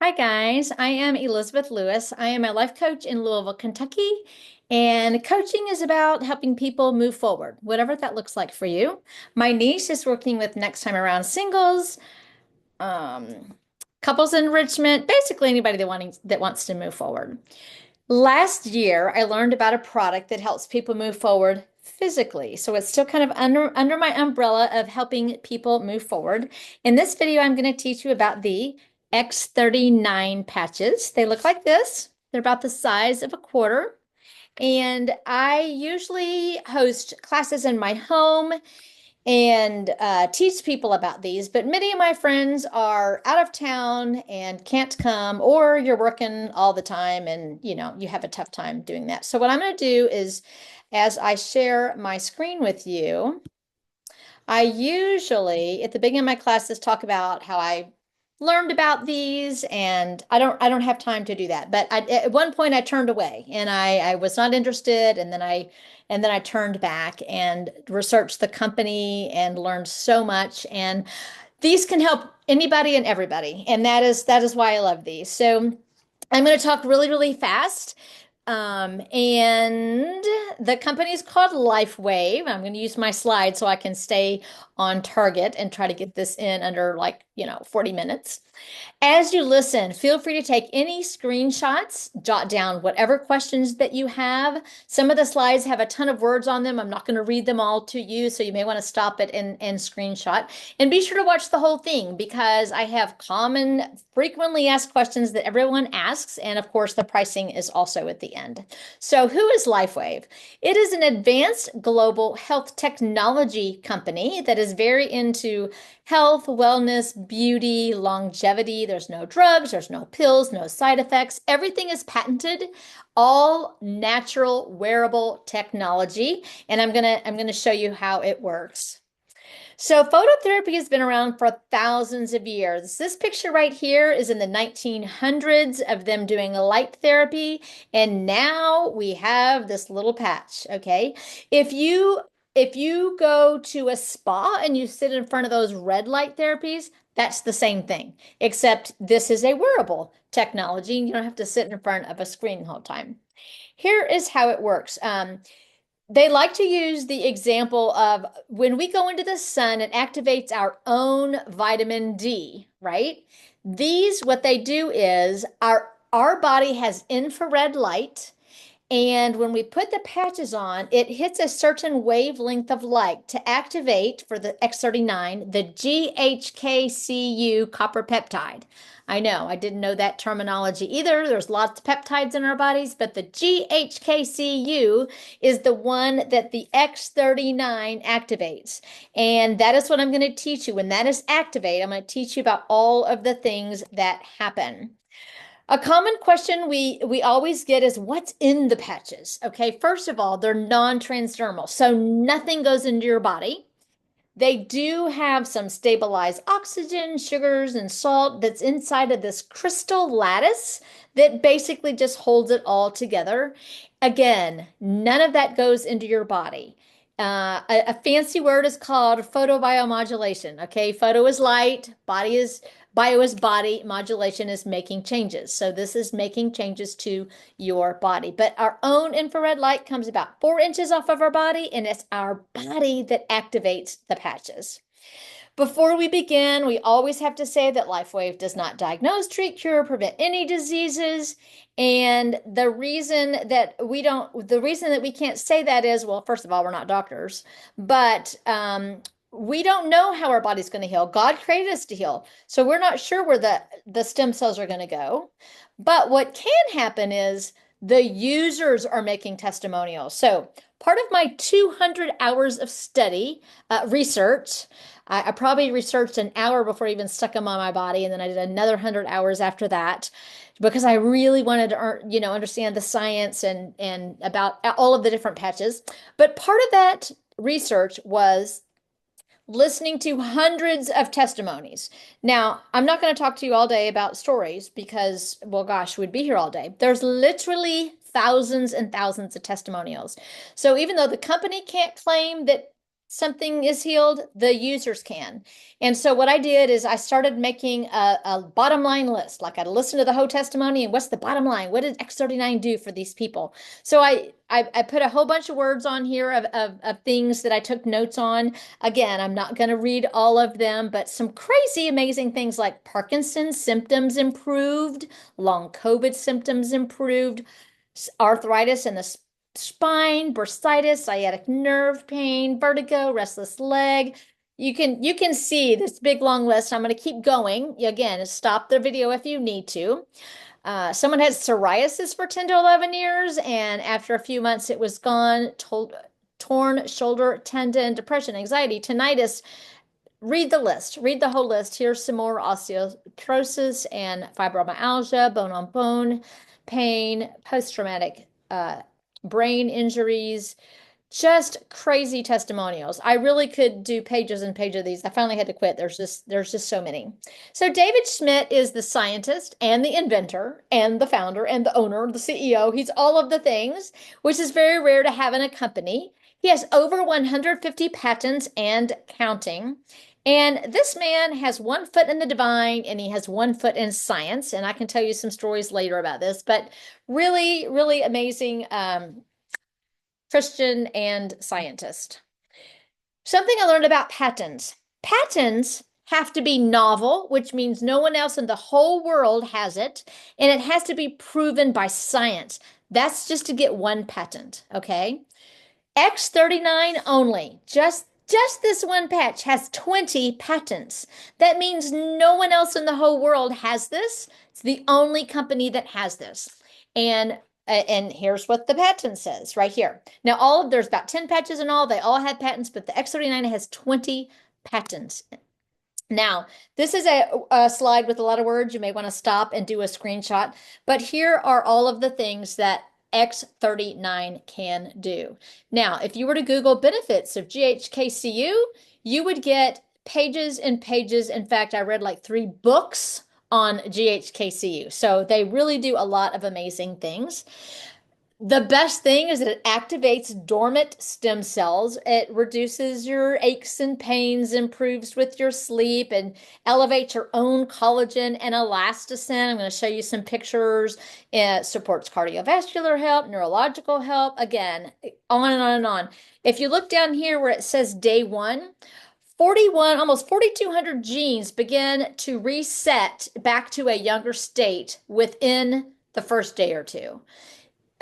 Hi guys, I am Elizabeth Lewis. I am a life coach in Louisville, Kentucky, and coaching is about helping people move forward, whatever that looks like for you. My niche is working with next time around singles, um, couples enrichment, basically anybody that wants to move forward. Last year, I learned about a product that helps people move forward physically. So it's still kind of under my umbrella of helping people move forward. In this video, I'm going to teach you about the X39 patches. They look like this. They're about the size of a quarter. And I usually host classes in my home and teach people about these. But many of my friends are out of town and can't come, or you're working all the time and you have a tough time doing that. So what I'm going to do is, as I share my screen with you, I usually at the beginning of my classes talk about how I learned about these, and I don't have time to do that. But at one point I turned away and I was not interested, and then I turned back and researched the company and learned so much. And these can help anybody and everybody, and that is why I love these. So I'm going to talk really, really fast. And the company is called LifeWave. I'm going to use my slide so I can stay on target and try to get this in under 40 minutes. As you listen, feel free to take any screenshots, jot down whatever questions that you have. Some of the slides have a ton of words on them. I'm not going to read them all to you, so you may want to stop it and screenshot. And be sure to watch the whole thing because I have common, frequently asked questions that everyone asks. And of course, the pricing is also at the end. So, who is LifeWave? It is an advanced global health technology company that is very into health, wellness, beauty, longevity. There's no drugs, there's no pills, no side effects. Everything is patented, all natural wearable technology, and I'm going to show you how it works. So phototherapy has been around for thousands of years. This picture right here is in the 1900s of them doing light therapy, and now we have this little patch, okay? If you if you go to a spa and you sit in front of those red light therapies, that's the same thing, except this is a wearable technology. You don't have to sit in front of a screen the whole time. Here is how it works. They like to use the example of when we go into the sun, it activates our own vitamin D, right? These, what they do is our body has infrared light, and when we put the patches on, it hits a certain wavelength of light to activate for the X39, the GHKCU copper peptide. I know, I didn't know that terminology either. There's lots of peptides in our bodies, but the GHKCU is the one that the X39 activates. And that is what I'm going to teach you. When that is activated, I'm going to teach you about all of the things that happen. A common question we always get is what's in the patches? Okay, first of all, they're non-transdermal, so nothing goes into your body. They do have some stabilized oxygen, sugars, and salt that's inside of this crystal lattice that basically just holds it all together. Again, none of that goes into your body. A fancy word is called photobiomodulation. Okay, photo is light, body is bio is body, modulation is making changes. So this is making changes to your body. But our own infrared light comes about 4 inches off of our body, and it's our body that activates the patches. Before we begin, we always have to say that LifeWave does not diagnose, treat, cure, prevent any diseases. And the reason that we can't say that is, well, first of all, we're not doctors, but we don't know how our body's going to heal. God created us to heal, so we're not sure where the stem cells are going to go. But what can happen is the users are making testimonials. So part of my 200 hours of study, research, I probably researched an hour before I even stuck them on my body, and then I did another 100 hours after that because I really wanted to, understand the science and about all of the different patches. But part of that research was listening to hundreds of testimonies. Now, I'm not going to talk to you all day about stories because, well, gosh, we'd be here all day. There's literally thousands and thousands of testimonials. So even though the company can't claim that something is healed, the users can. And so what I did is I started making a bottom line list. Like I listened to the whole testimony and what's the bottom line? What did X39 do for these people? So I put a whole bunch of words on here of things that I took notes on. Again, I'm not going to read all of them, but some crazy, amazing things like Parkinson's symptoms improved, long COVID symptoms improved, arthritis in the spine, bursitis, sciatic nerve pain, vertigo, restless leg. You can see this big long list. I'm going to keep going. Again, stop the video if you need to. Someone had psoriasis for 10 to 11 years, and after a few months, it was gone. Torn shoulder tendon, depression, anxiety, tinnitus. Read the list. Read the whole list. Here's some more: osteoporosis and fibromyalgia, bone on bone pain, post-traumatic brain injuries, just crazy testimonials. I really could do pages and pages of these. I finally had to quit. There's just so many. So David Schmidt is the scientist and the inventor and the founder and the owner, the CEO. He's all of the things, which is very rare to have in a company. He has over 150 patents and counting. And this man has one foot in the divine and he has one foot in science. And I can tell you some stories later about this, but really, really amazing Christian and scientist. Something I learned about patents. Patents have to be novel, which means no one else in the whole world has it, and it has to be proven by science. That's just to get one patent, okay? X39 only, just this one patch has 20 patents. That means no one else in the whole world has this. It's the only company that has this. And here's what the patent says right here. Now, there's about 10 patches in all. They all have patents, but the X39 has 20 patents. Now, this is a slide with a lot of words. You may want to stop and do a screenshot. But here are all of the things that X39 can do. Now, if you were to Google benefits of GHKCU, you would get pages and pages. In fact, I read like 3 books on GHKCU. So they really do a lot of amazing things. The best thing is that it activates dormant stem cells. It reduces your aches and pains, improves with your sleep, and elevates your own collagen and elasticin. I'm going to show you some pictures. It supports cardiovascular health, neurological health. Again, on and on and on. If you look down here where it says day 1, 41, almost 4,200 genes begin to reset back to a younger state within the first day or two.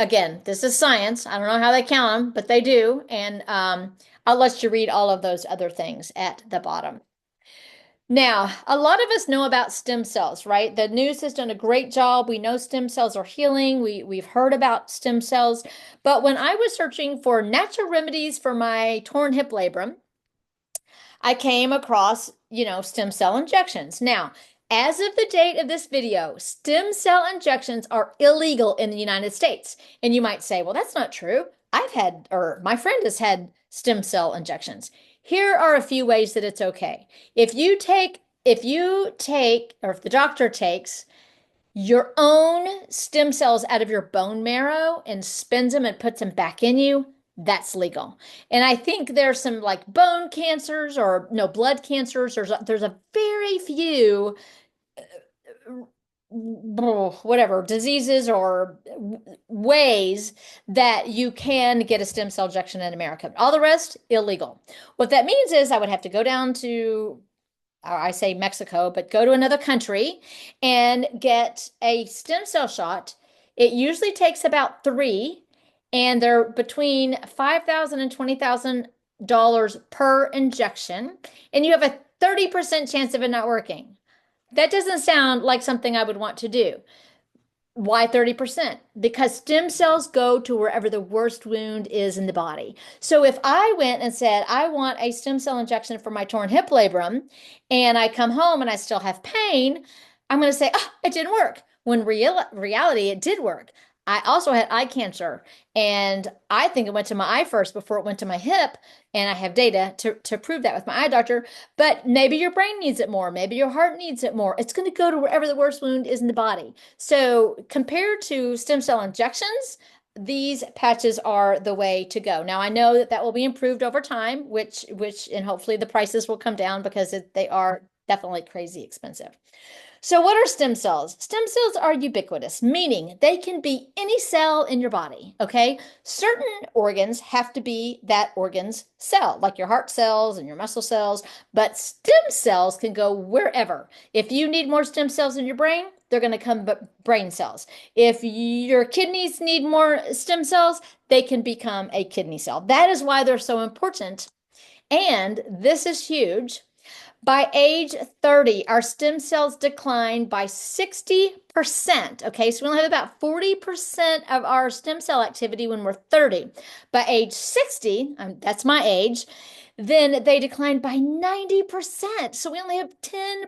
Again, this is science. I don't know how they count them, but they do. And I'll let you read all of those other things at the bottom. Now, a lot of us know about stem cells, right? The news has done a great job. We know stem cells are healing. We've heard about stem cells. But when I was searching for natural remedies for my torn hip labrum, I came across, stem cell injections. Now, as of the date of this video, stem cell injections are illegal in the United States. And you might say, well, that's not true. My friend has had stem cell injections. Here are a few ways that it's okay. If the doctor takes your own stem cells out of your bone marrow and spins them and puts them back in you, that's legal. And I think there's some like bone cancers or no blood cancers. There's a very few whatever diseases or ways that you can get a stem cell injection in America. All the rest, illegal. What that means is I would have to go down to, I say Mexico, but go to another country and get a stem cell shot. It usually takes about 3, and they're between $5,000 and $20,000 per injection, and you have a 30% chance of it not working. That doesn't sound like something I would want to do. Why 30%? Because stem cells go to wherever the worst wound is in the body. So if I went and said, I want a stem cell injection for my torn hip labrum, and I come home and I still have pain, I'm going to say, oh, it didn't work. When reality, it did work. I also had eye cancer, and I think it went to my eye first before it went to my hip, and I have data to prove that with my eye doctor. But maybe your brain needs it more. Maybe your heart needs it more. It's going to go to wherever the worst wound is in the body. So compared to stem cell injections, these patches are the way to go. Now, I know that that will be improved over time, and hopefully the prices will come down because they are definitely crazy expensive. So, what are stem cells? Stem cells are ubiquitous, meaning they can be any cell in your body, okay? Certain organs have to be that organ's cell, like your heart cells and your muscle cells, but stem cells can go wherever. If you need more stem cells in your brain, they're going to come brain cells. If your kidneys need more stem cells, they can become a kidney cell. That is why they're so important. And this is huge. By age 30, our stem cells decline by 60%. Okay, so we only have about 40% of our stem cell activity when we're 30. By age 60, that's my age, then they decline by 90%. So we only have 10%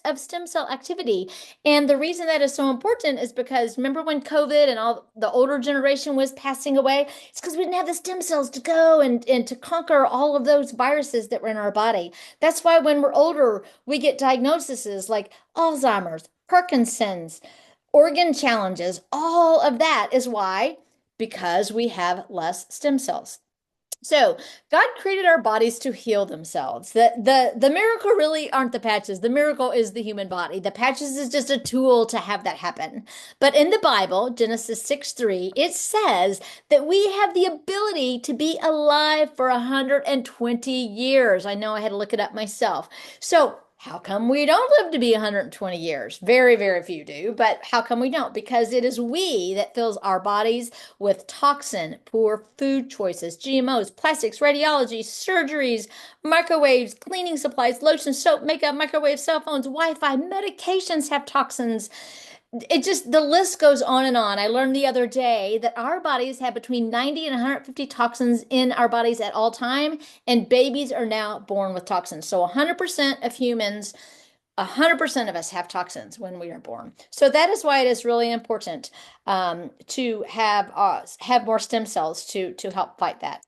of stem cell activity. And the reason that is so important is because remember when COVID and all the older generation was passing away? It's because we didn't have the stem cells to go and to conquer all of those viruses that were in our body. That's why when we're older, we get diagnoses like Alzheimer's, Parkinson's, organ challenges. All of that is why, because we have less stem cells. So God created our bodies to heal themselves. The miracle really aren't the patches. The miracle is the human body. The patches is just a tool to have that happen. But in the Bible, Genesis 6:3, it says that we have the ability to be alive for 120 years. I know I had to look it up myself. So how come we don't live to be 120 years? Very, very few do, but how come we don't? Because it is we that fills our bodies with toxin, poor food choices, GMOs, plastics, radiology, surgeries, microwaves, cleaning supplies, lotion, soap, makeup, microwave, cell phones, Wi-Fi, medications have toxins. It just, the list goes on and on. I learned the other day that our bodies have between 90 and 150 toxins in our bodies at all time, and babies are now born with toxins. So 100% of humans, 100% of us have toxins when we are born. So that is why it is really important to have more stem cells to help fight that.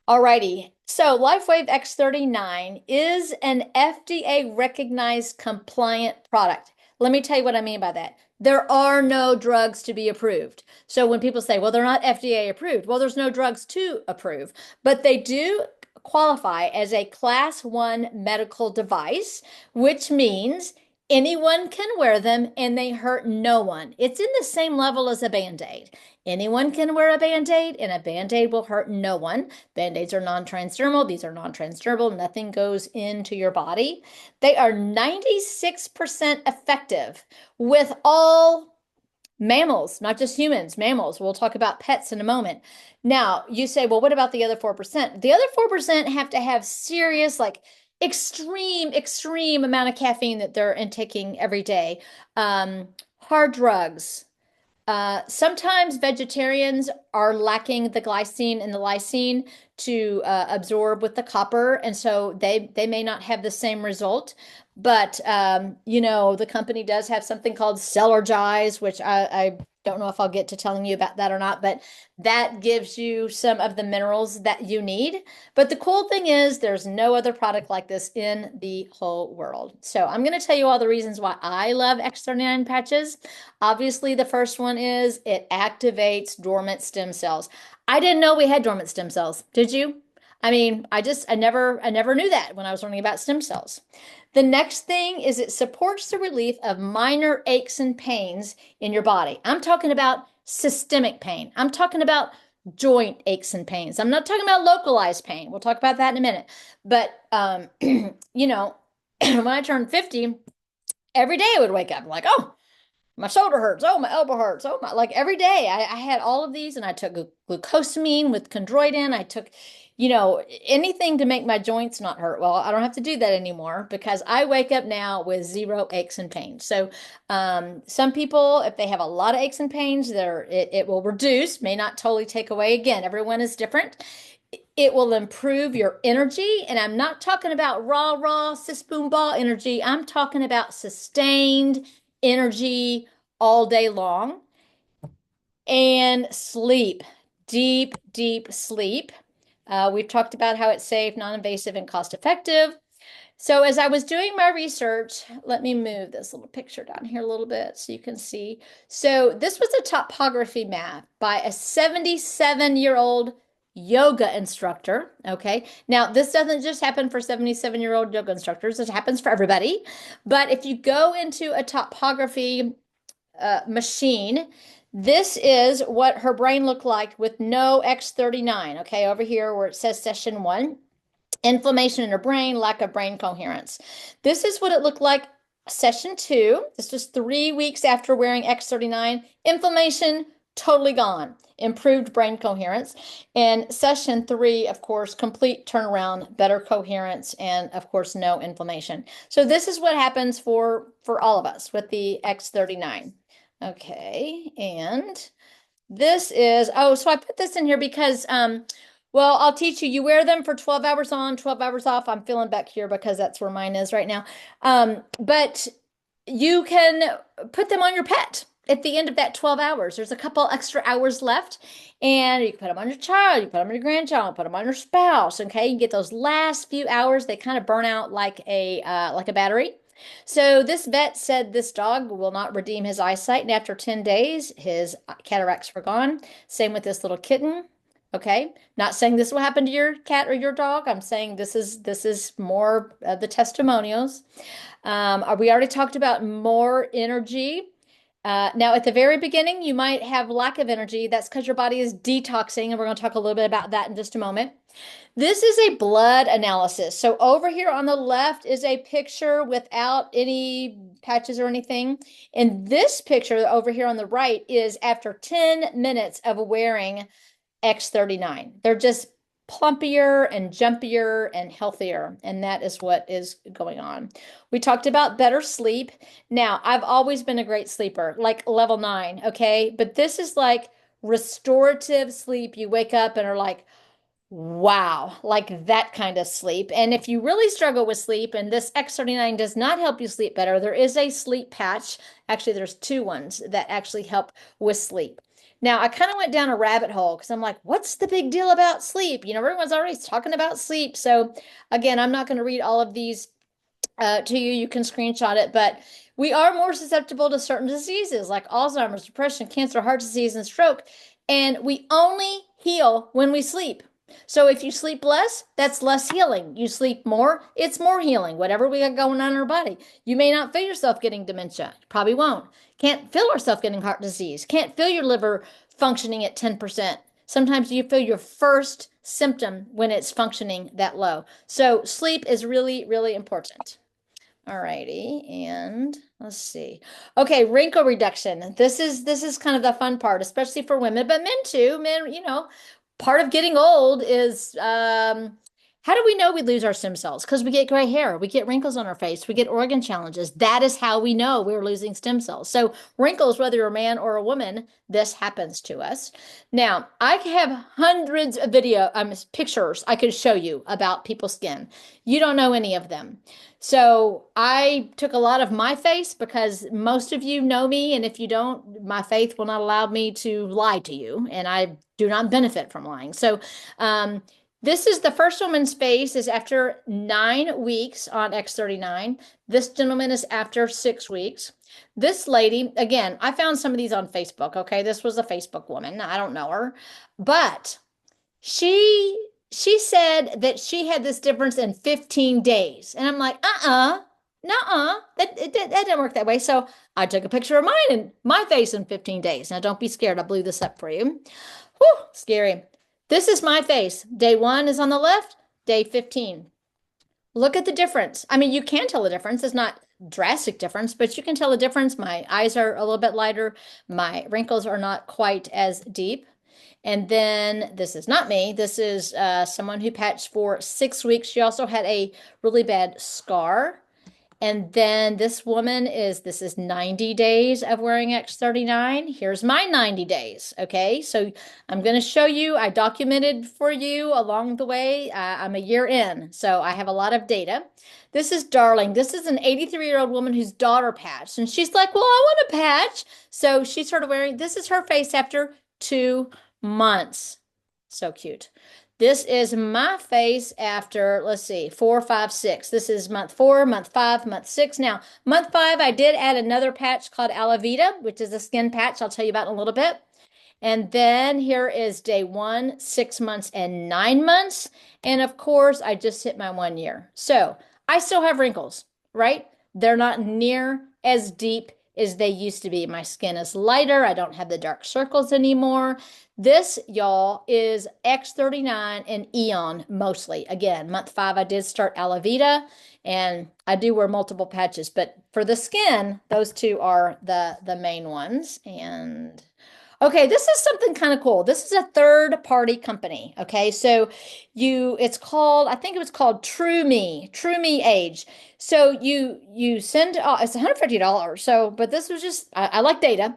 Alrighty. So LifeWave X39 is an FDA recognized compliant product. Let me tell you what I mean by that. There are no drugs to be approved. So when people say, well, they're not FDA approved, well, there's no drugs to approve, but they do qualify as a class 1 medical device, which means anyone can wear them and they hurt no one. It's in the same level as a Band-Aid. Anyone can wear a Band-Aid and a Band-Aid will hurt no one. Band-Aids are non-transdermal. These are non-transdermal. Nothing goes into your body. They are 96% effective with all mammals, not just humans, mammals. We'll talk about pets in a moment. Now, you say, well, what about the other 4%? The other 4% have to have serious, like extreme amount of caffeine that they're intaking every day. Hard drugs, sometimes vegetarians are lacking the glycine and the lysine to absorb with the copper, and so they may not have the same result. But the company does have something called Celergize, which I don't know if I'll get to telling you about that or not, but that gives you some of the minerals that you need. But the cool thing is there's no other product like this in the whole world. So I'm going to tell you all the reasons why I love X39 patches. Obviously, the first one is it activates dormant stem cells. I didn't know we had dormant stem cells. Did you? I mean, I never knew that when I was learning about stem cells. The next thing is it supports the relief of minor aches and pains in your body. I'm talking about systemic pain. I'm talking about joint aches and pains. I'm not talking about localized pain. We'll talk about that in a minute. But when I turned 50, every day I would wake up like, oh, my shoulder hurts. Oh, my elbow hurts. Oh, my, like every day I had all of these and I took glucosamine with chondroitin. I took, anything to make my joints not hurt. Well, I don't have to do that anymore because I wake up now with zero aches and pains. So some people, if they have a lot of aches and pains, it will reduce, may not totally take away. Again, everyone is different. It will improve your energy. And I'm not talking about raw, sis boom ball energy. I'm talking about sustained energy all day long. And sleep, deep sleep. We've talked about how it's safe, non-invasive, and cost-effective. So as I was doing my research, let me move this little picture down here a little bit so you can see. So this was a topography map by a 77-year-old yoga instructor. Okay. Now, this doesn't just happen for 77-year-old yoga instructors. It happens for everybody. But if you go into a topography machine, this is what her brain looked like with no X39. Okay. Over here where it says session 1. Inflammation in her brain, lack of brain coherence. This is what it looked like session 2. This was 3 weeks after wearing X39. Inflammation totally gone. Improved brain coherence. And session 3, of course, complete turnaround, better coherence, and of course, no inflammation. So this is what happens for all of us with the X39. Okay, and this is, oh, so I put this in here because well, I'll teach you. You wear them for 12 hours on, 12 hours off. I'm feeling back here because that's where mine is right now. But you can put them on your pet at the end of that 12 hours. There's a couple extra hours left, and you can put them on your child, you put them on your grandchild, put them on your spouse. Okay, you get those last few hours. They kind of burn out like a battery. So this vet said this dog will not redeem his eyesight, and after 10 days, his cataracts were gone. Same with this little kitten. Okay, not saying this will happen to your cat or your dog. I'm saying this is more of the testimonials. We already talked about more energy. Now, at the very beginning, you might have lack of energy. That's because your body is detoxing, and we're going to talk a little bit about that in just a moment. This is a blood analysis. So over here on the left is a picture without any patches or anything. And this picture over here on the right is after 10 minutes of wearing X39. They're just plumpier and jumpier and healthier. And that is what is going on. We talked about better sleep. Now, I've always been a great sleeper, like level 9, okay? But this is like restorative sleep. You wake up and are like, wow, like that kind of sleep. And if you really struggle with sleep and this X39 does not help you sleep better, there is a sleep patch. Actually, there's 2 ones that actually help with sleep. Now, I kind of went down a rabbit hole because I'm like, what's the big deal about sleep? You know, everyone's already talking about sleep. So again, I'm not going to read all of these to you. You can screenshot it, but we are more susceptible to certain diseases like Alzheimer's, depression, cancer, heart disease, and stroke. And we only heal when we sleep. So if you sleep less, that's less healing. You sleep more, it's more healing. Whatever we got going on in our body. You may not feel yourself getting dementia. You probably won't. Can't feel yourself getting heart disease. Can't feel your liver functioning at 10%. Sometimes you feel your first symptom when it's functioning that low. So sleep is really, really important. All righty, and let's see. Okay, wrinkle reduction. This is kind of the fun part, especially for women, but men too. Men, part of getting old is how do we know we lose our stem cells? Because we get gray hair, we get wrinkles on our face, we get organ challenges. That is how we know we're losing stem cells. So wrinkles, whether you're a man or a woman, this happens to us. Now, I have hundreds of pictures I could show you about people's skin. You don't know any of them. So I took a lot of my face because most of you know me, and if you don't, my faith will not allow me to lie to you, and I do not benefit from lying. So this is the first woman's face is after 9 weeks on X39. This gentleman is after 6 weeks. This lady, again, I found some of these on Facebook. Okay, this was a Facebook woman. I don't know her, but she said that she had this difference in 15 days. And I'm like, nuh-uh, that didn't work that way. So I took a picture of mine and my face in 15 days. Now don't be scared. I blew this up for you. Whew, scary. This is my face. Day 1 is on the left, day 15. Look at the difference. I mean, you can tell the difference. It's not drastic difference, but you can tell the difference. My eyes are a little bit lighter. My wrinkles are not quite as deep. And then this is not me. This is someone who patched for 6 weeks. She also had a really bad scar. And then this is 90 days of wearing X39. Here's my 90 days. Okay, so I'm going to show you. I documented for you along the way. I'm a year in, so I have a lot of data. This is Darling. This is an 83-year-old woman whose daughter patched. And she's like, well, I want a patch. So she started wearing, this is her face after 2 months. So cute. This is my face after, let's see, 4, 5, 6. This is month 4, month 5, month 6. Now, month 5, I did add another patch called Aloe Vita, which is a skin patch I'll tell you about in a little bit. And then here is day 1, 6 months and 9 months. And of course, I just hit my 1 year. So I still have wrinkles, right? They're not near as deep as they used to be. My skin is lighter. I don't have the dark circles anymore. This, y'all, is X39 and Eon mostly. Again, month 5, I did start Aloe Vita, and I do wear multiple patches, but for the skin, those two are the main ones. And okay, this is something kind of cool. This is a third party company. Okay, so it's called, I think it was called True Me Age. So you send, it's $150. So, but this was just, I like data.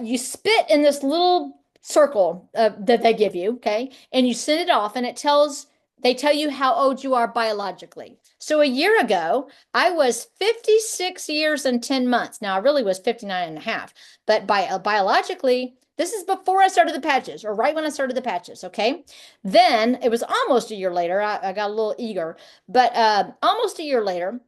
You spit in this little circle that they give you, okay, and you send it off, and they tell you how old you are biologically. So a year ago, I was 56 years and 10 months. Now I really was 59 and a half, but biologically, this is before I started the patches, or right when I started the patches, okay? Then it was almost a year later. I got a little eager, but almost a year later,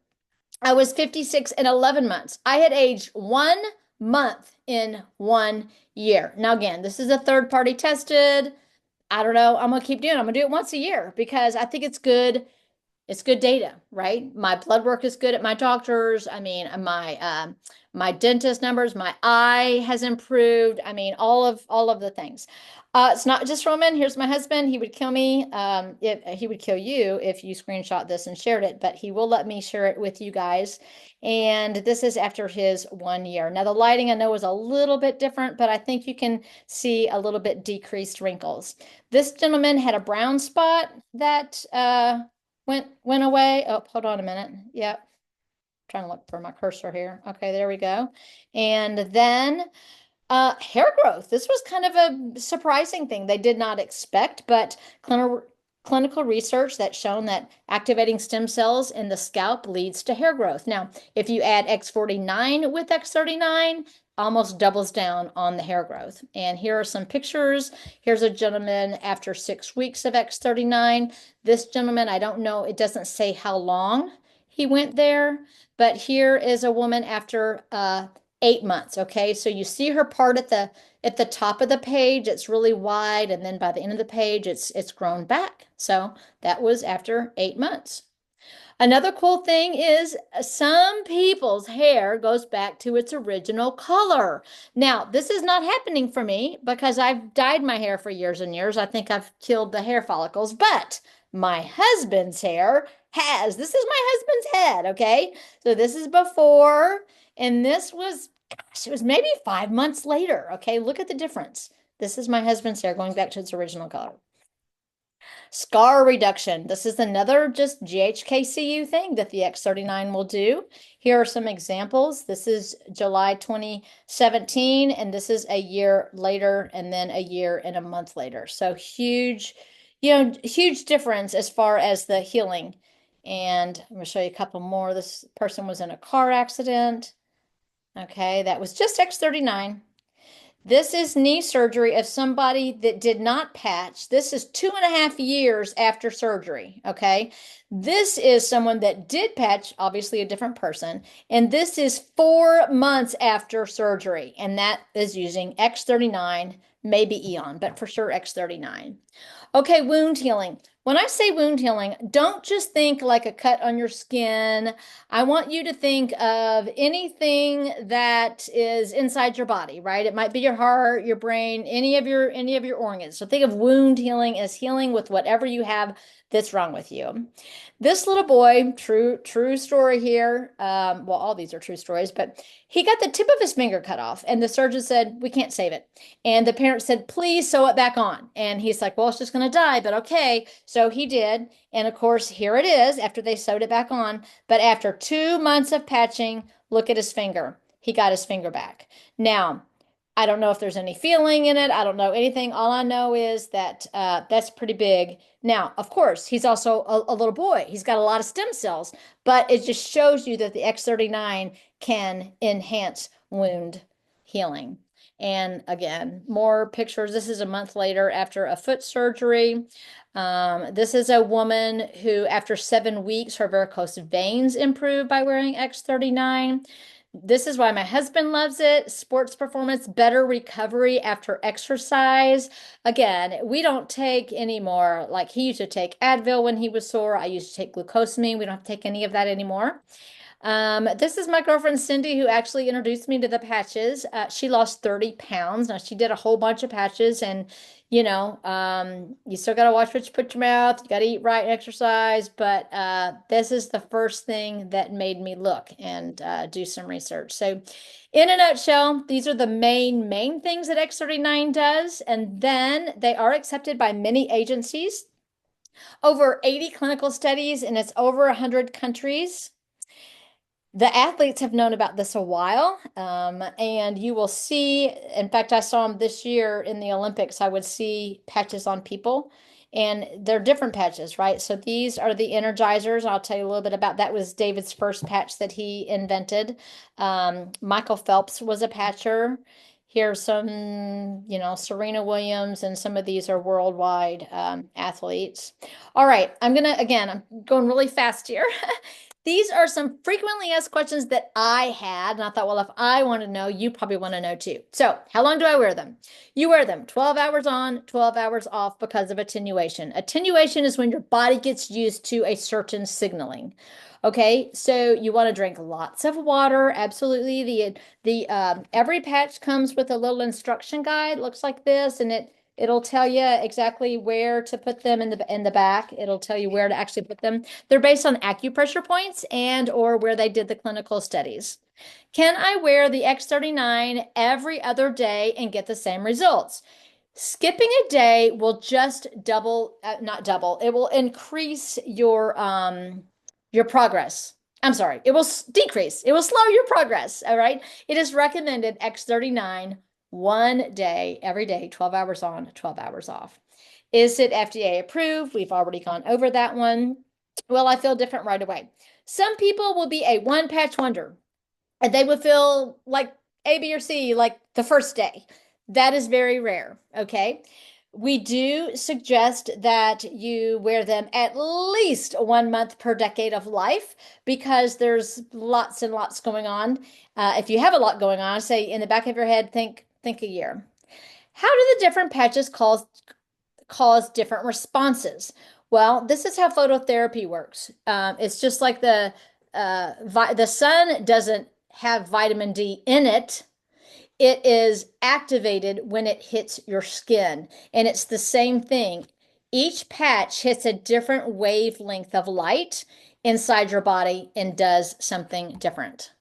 I was 56 and 11 months. I had aged 1 month in 1 year. Now, again, this is a third party tested. I don't know. I'm going to keep doing it. I'm going to do it once a year because I think it's good. It's good data, right? My blood work is good at my doctors. I mean, my dentist numbers, my eye has improved. I mean, all of the things. It's not just Roman. Here's my husband. He would kill me. If he would kill you if you screenshot this and shared it, but he will let me share it with you guys. And this is after his 1 year. Now the lighting I know is a little bit different, but I think you can see a little bit decreased wrinkles. This gentleman had a brown spot that went away. Oh, hold on a minute. Yep. Trying to look for my cursor here. Okay, there we go. And then hair growth. This was kind of a surprising thing they did not expect, but clinical research that's shown that activating stem cells in the scalp leads to hair growth. Now, if you add X49 with X39, almost doubles down on the hair growth. And here are some pictures. Here's a gentleman after 6 weeks of X39. This gentleman, I don't know, it doesn't say how long he went there, but here is a woman after 8 months. Okay, so you see her part at the top of the page, it's really wide, and then by the end of the page, it's grown back. So that was after 8 months. Another cool thing is some people's hair goes back to its original color. Now, this is not happening for me because I've dyed my hair for years and years. I think I've killed the hair follicles, but my husband's hair has. This is my husband's head, okay? So this is before, and this was, gosh, it was maybe 5 months later, okay? Look at the difference. This is my husband's hair going back to its original color. Scar reduction. This is another just GHKCU thing that the X39 will do. Here are some examples. This is July 2017, and this is a year later, and then a year and a month later. So huge, huge difference as far as the healing. And I'm going to show you a couple more. This person was in a car accident. Okay, that was just X39. This is knee surgery of somebody that did not patch. This is 2.5 years after surgery, okay? This is someone that did patch, obviously a different person, and this is 4 months after surgery, and that is using X39, maybe Eon, but for sure X39. Okay, wound healing. When I say wound healing, don't just think like a cut on your skin. I want you to think of anything that is inside your body, right? It might be your heart, your brain, any of your organs. So think of wound healing as healing with whatever you have that's wrong with you. This little boy, true story here. Well, all these are true stories, but he got the tip of his finger cut off, and the surgeon said, "We can't save it." And the parents said, "Please sew it back on." And he's like, "Well, it's just going to die, but okay." So he did. And of course, here it is after they sewed it back on. But after 2 months of patching, look at his finger. He got his finger back. Now, I don't know if there's any feeling in it. I don't know anything. All I know is that that's pretty big. Now, of course, he's also a little boy. He's got a lot of stem cells, but it just shows you that the X39 can enhance wound healing. And again, more pictures. This is a month later after a foot surgery. This is a woman who, after 7 weeks, her varicose veins improved by wearing X39. This is why my husband loves it. Sports performance, better recovery after exercise. Again, we don't take anymore. Like he used to take Advil when he was sore. I used to take glucosamine. We don't have to take any of that anymore. This is my girlfriend Cindy, who actually introduced me to the patches. She lost 30 pounds. Now she did a whole bunch of patches, and you still got to watch what you put in your mouth. You got to eat right and exercise. But this is the first thing that made me look and do some research. So, in a nutshell, these are the main things that X39 does, and then they are accepted by many agencies. Over 80 clinical studies, and it's over 100 countries. The athletes have known about this a while, and you will see. In fact, I saw them this year in the Olympics. I would see patches on people, and they're different patches, right? So these are the energizers. I'll tell you a little bit about that. Was David's first patch that he invented. Michael Phelps was a patcher. Here's some, Serena Williams, and some of these are worldwide athletes. All right, I'm going really fast here. These are some frequently asked questions that I had, and I thought, well, if I want to know, you probably want to know too. So, how long do I wear them? You wear them 12 hours on, 12 hours off because of attenuation. Attenuation is when your body gets used to a certain signaling. Okay, so you want to drink lots of water. Absolutely. The every patch comes with a little instruction guide. Looks like this, and it'll tell you exactly where to put them in the back. It'll tell you where to actually put them. They're based on acupressure points and or where they did the clinical studies. Can I wear the X39 every other day and get the same results? Skipping a day will just not double. It will increase your progress. I'm sorry, it will decrease. It will slow your progress. All right. It is recommended X39 one day, every day, 12 hours on, 12 hours off. Is it FDA approved? We've already gone over that one. Well, I feel different right away. Some people will be a one patch wonder, and they would feel like A, B, or C like the first day. That is very rare. Okay. We do suggest that you wear them at least 1 month per decade of life because there's lots and lots going on. If you have a lot going on, say in the back of your head, think a year. How do the different patches cause different responses? Well, this is how phototherapy works. It's just like the sun doesn't have vitamin D in it. It is activated when it hits your skin, and it's the same thing. Each patch hits a different wavelength of light inside your body and does something different.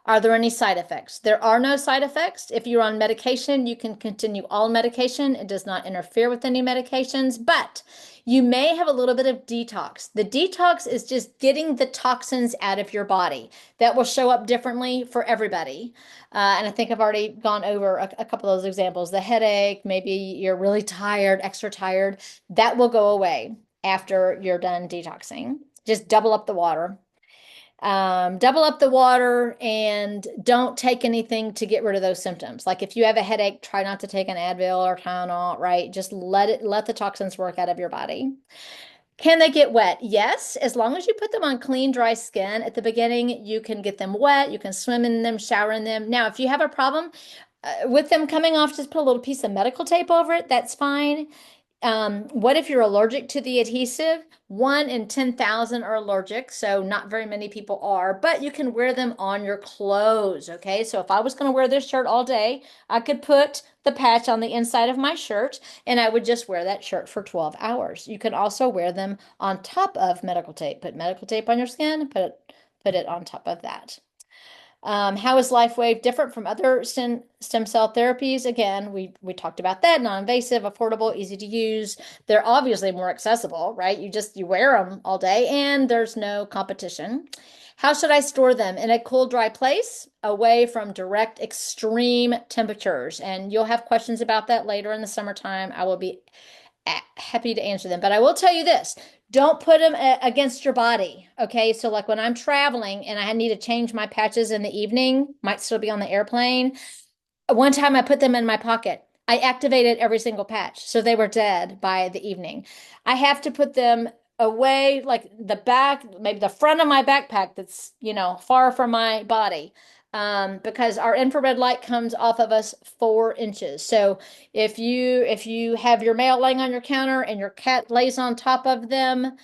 Are there any side effects? There are no side effects. If you're on medication, you can continue all medication. It does not interfere with any medications, but you may have a little bit of detox. The detox is just getting the toxins out of your body. That will show up differently for everybody. And I think I've already gone over a couple of those examples. The headache, maybe you're really tired, extra tired. That will go away after you're done detoxing. Just double up the water. Double up the water and don't take anything to get rid of those symptoms. Like if you have a headache, try not to take an Advil or Tylenol, right? Just let the toxins work out of your body. Can they get wet? Yes, as long as you put them on clean, dry skin. At the beginning, you can get them wet. You can swim in them, shower in them. Now, if you have a problem with them coming off, just put a little piece of medical tape over it. That's fine. What if you're allergic to the adhesive? 1 in 10,000 are allergic, so not very many people are, but you can wear them on your clothes, okay? So if I was going to wear this shirt all day, I could put the patch on the inside of my shirt, and I would just wear that shirt for 12 hours. You can also wear them on top of medical tape. Put medical tape on your skin, put it on top of that. How is LifeWave different from other stem cell therapies? Again, we talked about that. Non-invasive, affordable, easy to use. They're obviously more accessible, right? You wear them all day and there's no competition. How should I store them? In a cool, dry place, away from direct extreme temperatures. And you'll have questions about that later in the summertime. I will be happy to answer them. But I will tell you this. Don't put them against your body, okay? So like when I'm traveling and I need to change my patches in the evening, might still be on the airplane, One time I put them in my pocket. I activated every single patch, so they were dead by the evening. I have to put them away, like the back, maybe the front of my backpack that's, far from my body, because our infrared light comes off of us 4 inches. So if you have your mail laying on your counter and your cat lays on top of them,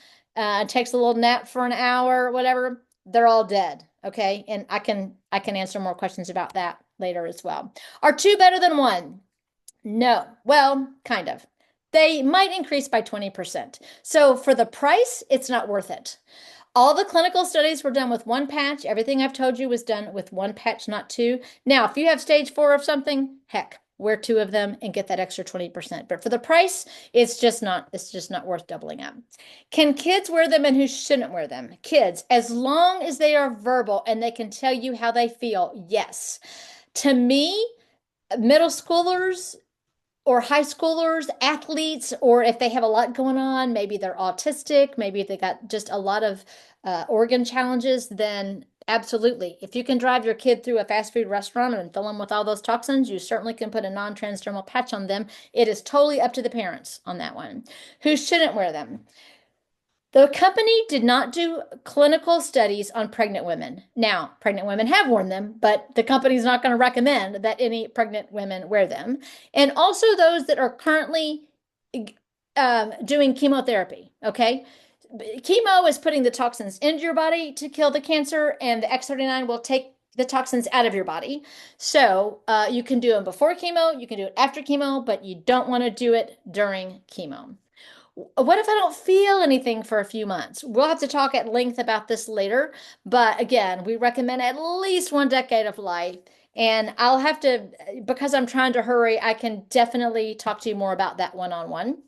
takes a little nap for an hour, whatever, they're all dead. Okay, and I can answer more questions about that later as well. Are two better than one? No. Well, kind of. They might increase by 20%. So for the price, it's not worth it. All the clinical studies were done with one patch. Everything I've told you was done with one patch, not two. Now, if you have stage 4 of something, heck, wear two of them and get that extra 20%. But for the price, it's just not worth doubling up. Can kids wear them and who shouldn't wear them? Kids, as long as they are verbal and they can tell you how they feel, yes. To me, middle schoolers or high schoolers, athletes, or if they have a lot going on, maybe they're autistic, maybe they got just a lot of organ challenges, then absolutely. If you can drive your kid through a fast food restaurant and fill them with all those toxins, you certainly can put a non-transdermal patch on them. It is totally up to the parents on that one. Who shouldn't wear them? The company did not do clinical studies on pregnant women. Now, pregnant women have worn them, but the company's not going to recommend that any pregnant women wear them. And also those that are currently doing chemotherapy, okay? Chemo is putting the toxins into your body to kill the cancer, and the X39 will take the toxins out of your body. So you can do them before chemo, you can do it after chemo, but you don't want to do it during chemo. What if I don't feel anything for a few months? We'll have to talk at length about this later. But again, we recommend at least 1 decade of life. And I'll have to, because I'm trying to hurry, I can definitely talk to you more about that one-on-one.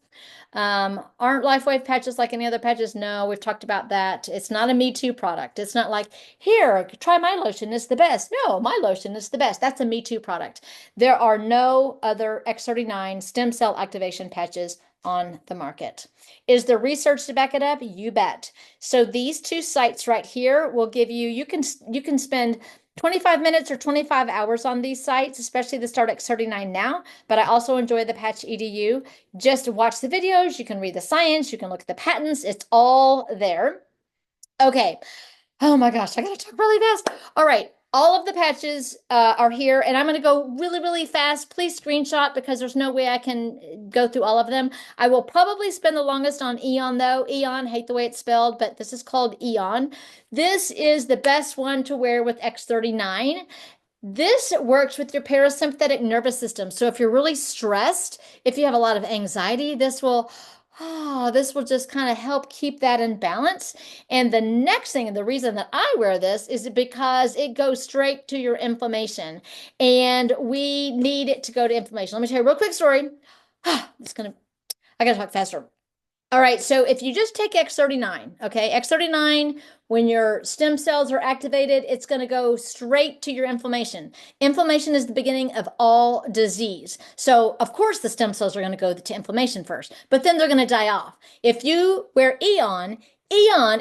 Aren't LifeWave patches like any other patches? No, we've talked about that. It's not a Me Too product. It's not like, here, try my lotion, it's the best. No, my lotion is the best. That's a Me Too product. There are no other X39 stem cell activation patches on the market. Is there research to back it up? You bet. So these two sites right here will give you, you can spend 25 minutes or 25 hours on these sites, especially the Start X39 now, but I also enjoy the Patch EDU. Just watch the videos, you can read the science, you can look at the patents, it's all there. Okay. Oh my gosh, I gotta talk really fast. All right, all of the patches are here, and I'm gonna go really, really fast. Please screenshot because there's no way I can go through all of them. I will probably spend the longest on Eon though. Eon, hate the way it's spelled, but this is called Eon. This is the best one to wear with X39. This works with your parasympathetic nervous system. So if you're really stressed, if you have a lot of anxiety, this will just kind of help keep that in balance. And the next thing, and the reason that I wear this is because it goes straight to your inflammation. And we need it to go to inflammation. Let me tell you a real quick story. I gotta talk faster. All right, so if you just take X39, okay, X39, when your stem cells are activated, it's going to go straight to your inflammation. Inflammation is the beginning of all disease. So, of course, the stem cells are going to go to inflammation first, but then they're going to die off. If you wear Eon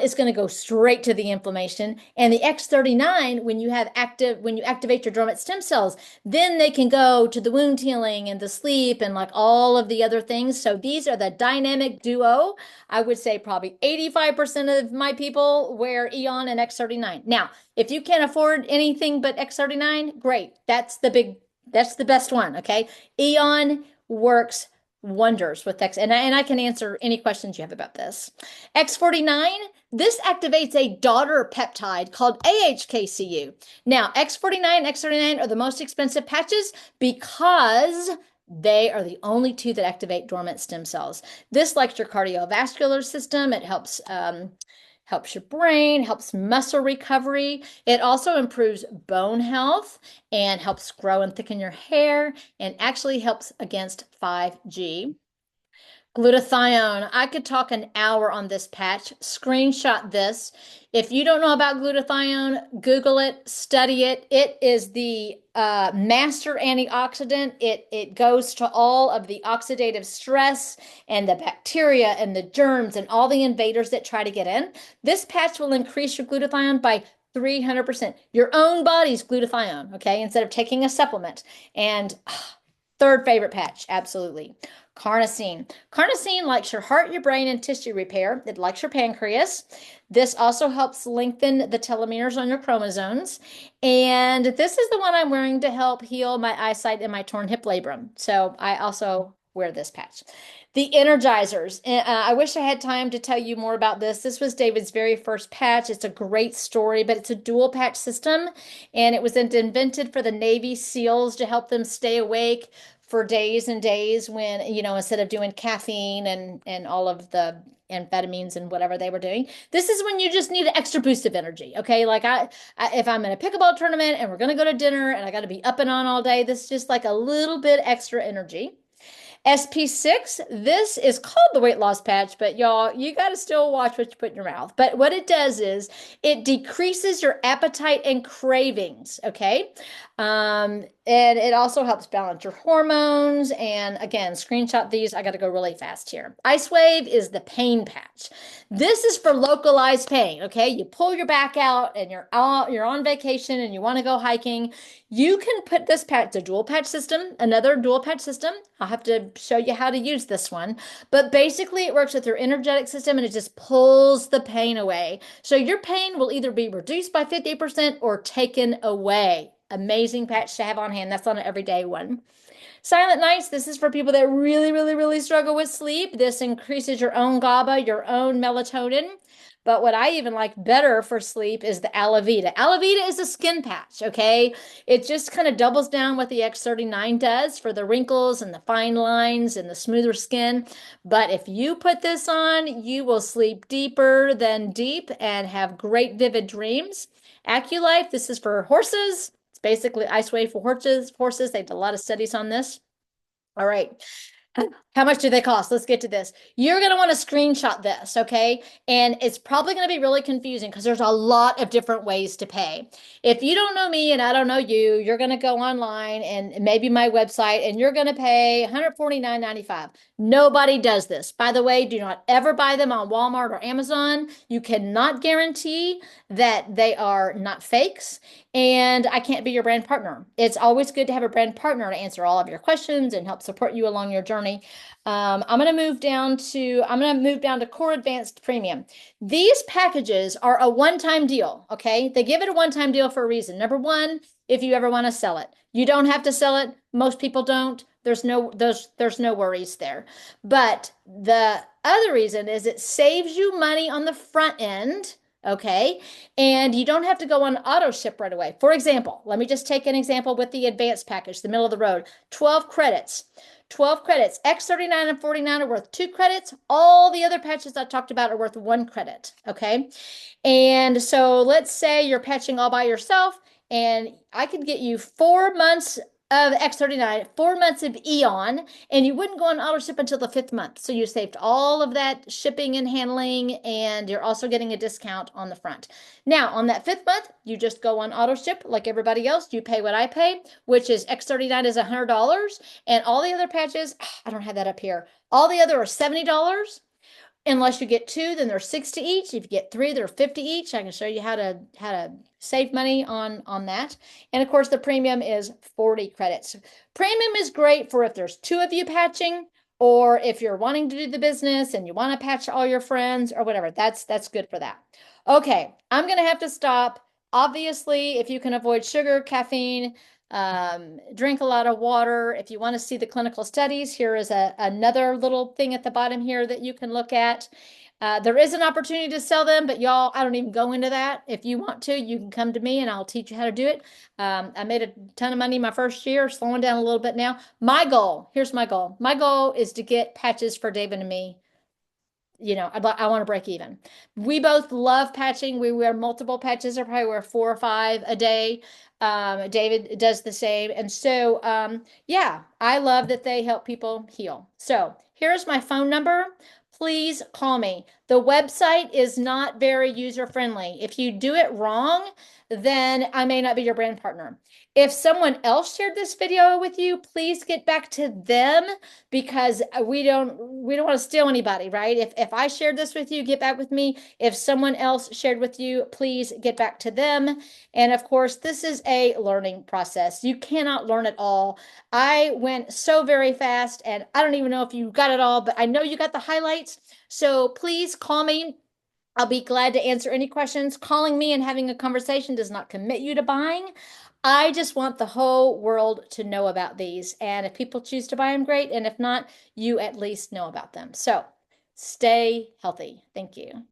is going to go straight to the inflammation, and the X39, when you activate your dormant stem cells, then they can go to the wound healing and the sleep and like all of the other things. So these are the dynamic duo. I would say probably 85% of my people wear Eon and X39. Now, if you can't afford anything but X39, great. That's the best one, okay? Eon works wonders with X, and I can answer any questions you have about this. X49, this activates a daughter peptide called AHKCU. Now, X49, X39 are the most expensive patches because they are the only two that activate dormant stem cells. This likes your cardiovascular system. It helps your brain, helps muscle recovery. It also improves bone health and helps grow and thicken your hair and actually helps against 5G. Glutathione. I could talk an hour on this patch. Screenshot this. If you don't know about glutathione, Google it, study it. It is the master antioxidant. It goes to all of the oxidative stress and the bacteria and the germs and all the invaders that try to get in. This patch will increase your glutathione by 300%. Your own body's glutathione, okay, instead of taking a supplement. And third favorite patch, absolutely. Carnosine. Carnosine likes your heart, your brain, and tissue repair. It likes your pancreas. This also helps lengthen the telomeres on your chromosomes. And this is the one I'm wearing to help heal my eyesight and my torn hip labrum. So I also wear this patch. The Energizers. I wish I had time to tell you more about this. This was David's very first patch. It's a great story, but it's a dual patch system, and it was invented for the Navy SEALs to help them stay awake for days and days when, instead of doing caffeine and all of the amphetamines and whatever they were doing. This is when you just need an extra boost of energy. Okay. Like if I'm in a pickleball tournament and we're going to go to dinner and I got to be up and on all day, this is just like a little bit extra energy. SP6, this is called the weight loss patch, but y'all, you got to still watch what you put in your mouth. But what it does is it decreases your appetite and cravings, okay? And it also helps balance your hormones. And again, screenshot these. I got to go really fast here. Ice Wave is the pain patch. This is for localized pain, okay? You pull your back out and you're on vacation and you want to go hiking. You can put this patch, the dual patch system, another dual patch system. I'll have to show you how to use this one. But basically, it works with your energetic system and it just pulls the pain away. So your pain will either be reduced by 50% or taken away. Amazing patch to have on hand. That's on an everyday one. Silent nights, this is for people that really, really, really struggle with sleep. This increases your own GABA, your own melatonin. But what I even like better for sleep is the Alavita. Alavita is a skin patch, okay? It just kind of doubles down what the X39 does for the wrinkles and the fine lines and the smoother skin. But if you put this on, you will sleep deeper than deep and have great vivid dreams. AccuLife, this is for horses. It's basically Ice Wave for horses. They did a lot of studies on this. All right. How much do they cost? Let's get to this. You're going to want to screenshot this, okay? And it's probably going to be really confusing because there's a lot of different ways to pay. If you don't know me and I don't know you, you're going to go online and maybe my website and you're going to pay $149.95. Nobody does this. By the way, do not ever buy them on Walmart or Amazon. You cannot guarantee that they are not fakes, and I can't be your brand partner. It's always good to have a brand partner to answer all of your questions and help support you along your journey. I'm going to move down to Core Advanced Premium. These packages are a one-time deal, okay? They give it a one-time deal for a reason. Number one, if you ever want to sell it. You don't have to sell it. Most people don't. There's no worries there. But the other reason is it saves you money on the front end. Okay. And you don't have to go on auto ship right away. For example, let me just take an example with the advanced package, the middle of the road, 12 credits. 12 credits. X39 and 49 are worth 2 credits. All the other patches I talked about are worth 1 credit. Okay. And so let's say you're patching all by yourself and I could get you 4 months of X39, 4 months of Eon, and you wouldn't go on auto ship until the 5th month. So you saved all of that shipping and handling, and you're also getting a discount on the front. Now, on that 5th month, you just go on auto ship like everybody else. You pay what I pay, which is X39 is $100, and all the other patches, I don't have that up here. All the other are $70. Unless you get 2, then they're 60 each. If you get 3, they're 50 each. I can show you how to save money on that. And of course, the premium is 40 credits. Premium is great for if there's 2 of you patching, or if you're wanting to do the business and you want to patch all your friends or whatever. That's good for that. Okay, I'm gonna have to stop. Obviously, if you can avoid sugar, caffeine, drink a lot of water. If you want to see the clinical studies, here is another little thing at the bottom here that you can look at. There is an opportunity to sell them, but y'all, I don't even go into that. If you want to, you can come to me and I'll teach you how to do it. I made a ton of money my first year, slowing down a little bit now. Here's my goal. My goal is to get patches for David and me. I want to break even. We both love patching. We wear multiple patches. I probably wear 4 or 5 a day. David does the same. And so, yeah, I love that they help people heal. So here's my phone number. Please call me. The website is not very user friendly. If you do it wrong, then I may not be your brand partner. If someone else shared this video with you, please get back to them because we don't want to steal anybody, right? If I shared this with you, get back with me. If someone else shared with you, please get back to them. And of course, this is a learning process. You cannot learn it all. I went so very fast and I don't even know if you got it all, but I know you got the highlights. So please call me. I'll be glad to answer any questions. Calling me and having a conversation does not commit you to buying. I just want the whole world to know about these. And if people choose to buy them, great. And if not, you at least know about them. So stay healthy. Thank you.